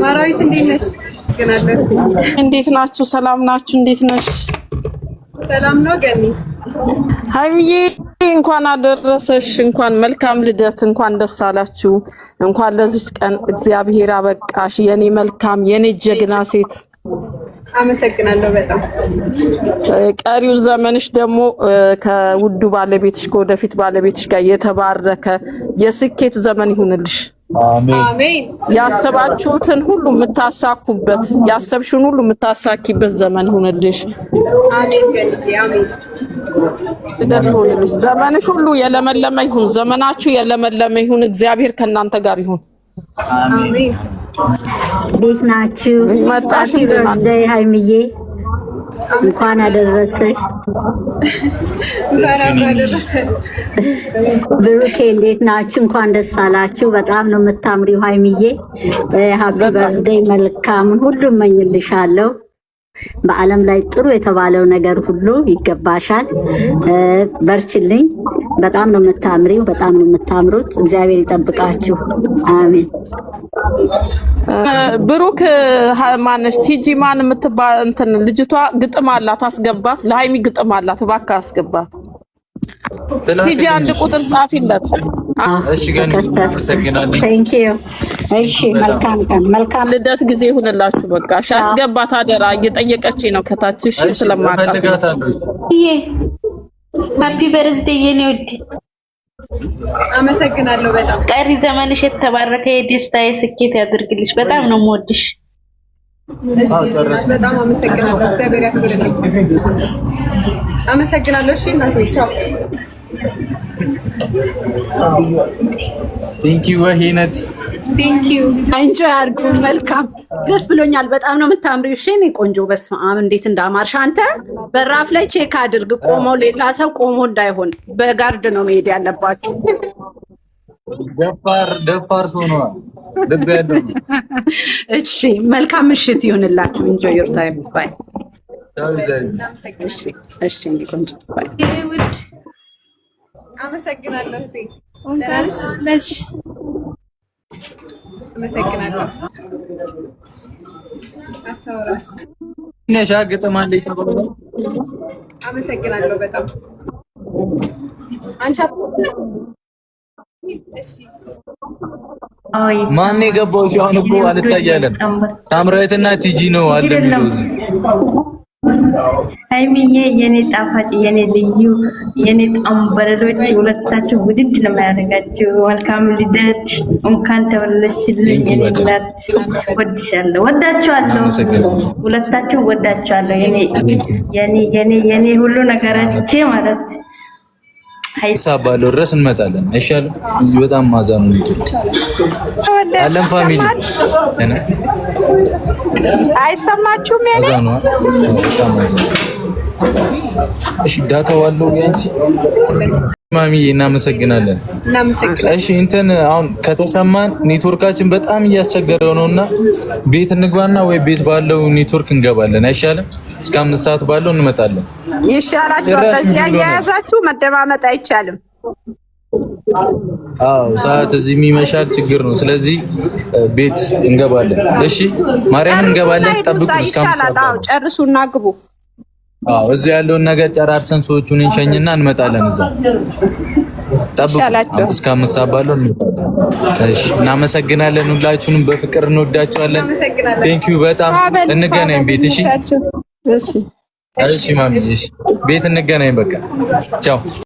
ማራዊት እንዴት ነሽ? እንዴት ናችሁ? ሰላም ናችሁ? እንዴት ነሽ? ሰላም ነው ገኒ። ሀይሚዬ እንኳን አደረሰሽ፣ እንኳን መልካም ልደት፣ እንኳን ደስ አላችሁ፣ እንኳን ለዚህ ቀን እግዚአብሔር አበቃሽ። የኔ መልካም የኔ ጀግና ሴት አመሰግናለሁ በጣም። ቀሪው ዘመንሽ ደግሞ ከውዱ ባለቤትሽ ከወደፊት ባለቤትሽ ጋር የተባረከ የስኬት ዘመን ይሁንልሽ። አሜን። ያሰባችሁትን ሁሉ የምታሳኩበት ያሰብሽውን ሁሉ የምታሳኪበት ዘመን ይሁንልሽ። አሜን ገኒ አሜን። ልደት ይሁንልሽ። ዘመንሽ ሁሉ የለመለመ ይሁን። ዘመናችሁ የለመለመ ይሁን። እግዚአብሔር ከእናንተ ጋር ይሁን። አሜን። እንዴት ናችሁ? መጣሽ እንደ ሀይሚዬ እንኳን አደረሰሽ። እንኳን አደረሰሽ። ብሩኬ እንዴት ናችሁ? እንኳን ደስ አላችሁ። በጣም ነው የምታምሪው ሀይሚዬ። ሃፒ በርዝዴይ። መልካምን ሁሉ እመኝልሻለሁ። በዓለም ላይ ጥሩ የተባለው ነገር ሁሉ ይገባሻል። በርችልኝ። በጣም ነው የምታምሪው። በጣም ነው የምታምሩት። እግዚአብሔር ይጠብቃችሁ። አሜን። ብሩክ ማነሽ? ቲጂ ማን የምትባል እንትን ልጅቷ ግጥም አላት፣ አስገባት። ለሃይሚ ግጥም አላት፣ እባክህ አስገባት። ቲጂ አንድ ቁጥር ጻፊለት። እሺ ገኒ አመሰግናለሁ። ቴንክ ዩ። እሺ መልካም ቀን፣ መልካም ልደት ጊዜ ይሁንላችሁ። በቃ እሺ አስገባት አደራ። እየጠየቀችኝ ነው ከታች። እሺ ስለማውቃት ሃፒ በርዝዴይ የኔ ውድ። አመሰግናለሁ በጣም። ቀሪ ዘመንሽ የተባረከ የደስታ የስኬት ያድርግልሽ። በጣም ነው የምወድሽ። እሺ በጣም አመሰግናለሁ። እግዚአብሔር ያክብርልኝ። አመሰግናለሁ። እሺ እናቴ ቻው። ቴንክ ዩ ወሂነት። ቴንክ ዩ። እንጆይ አድርጉ። መልካም ደስ ብሎኛል። በጣም ነው የምታምሪው። እሺ እኔ ቆንጆ። በስመ አብ እንዴት እንዳማርሽ አንተ። በራፍ ላይ ቼክ አድርግ። ቆሞ ሌላ ሰው ቆሞ እንዳይሆን በጋርድ ነው መሄድ ያለባችሁ። ደፋር ሰው ነው ልብ ያለው። እሺ መልካም ምሽት ይሁንላችሁ። ኢንጆይ ዮር ታይም። ባይ። እሺ እንዴ ቆንጆ። ባይ። ውድ አመሰግናለሁ። ነሽ አመሰግናለሁ። አታውራ ነሻ ግጥም አለ የተባለው። አመሰግናለሁ በጣም አንቺ። እሺ ማን የገባው? እሺ አሁን እኮ አልታያለን። ታምራዊትና ቲጂ ነው አለ የሚሉት። ሀይሚዬ የኔ ጣፋጭ የኔ ልዩ የኔ ጣምበረዶች ሁለታችሁ ውድድ ነው የሚያደርጋችሁ። መልካም ልደት። እንኳን ተወለድሽልኝ የኔ እናት። ወድሻለሁ፣ ወዳችኋለሁ። ሁለታችሁ ወዳችኋለሁ። የኔ ሁሉ ነገራቼ ማለት ሀሳብ ባለው ድረስ እንመጣለን። አይሻልም? እንጂ በጣም ማዛኑ አለም ፋሚሊ አይሰማችሁም? የኔ እሺ ዳታው አለው ያንቺ ማሚ። እናመሰግናለን። እሺ እንትን አሁን ከተሰማን ኔትወርካችን በጣም እያስቸገረው ነውና ቤት እንግባና ወይ ቤት ባለው ኔትወርክ እንገባለን። አይሻልም? እስከ 5 ሰዓት ባለው እንመጣለን። ይሻላችኋል። በዚያ እያያዛችሁ መደማመጥ አይቻልም። አዎ ሰዓት እዚህ የሚመሻል ችግር ነው። ስለዚህ ቤት እንገባለን። እሺ ማርያም እንገባለን። ጠብቁ እስከ 5 ሰዓት። አዎ ጨርሱና ግቡ። አዎ እዚህ ያለውን ነገር ጨራርሰን ሰዎቹን እንሸኝና እንመጣለን። እዛ ጠብቁ እስከ 5 ሰዓት ባለው እንመጣለን። እሺ እናመሰግናለን። ሁላችሁንም በፍቅር እንወዳችኋለን። ቴንክ ዩ በጣም። እንገናኝ ቤት። እሺ እሺ ማሚ። እሺ ቤት እንገናኝ። በቃ ቻው።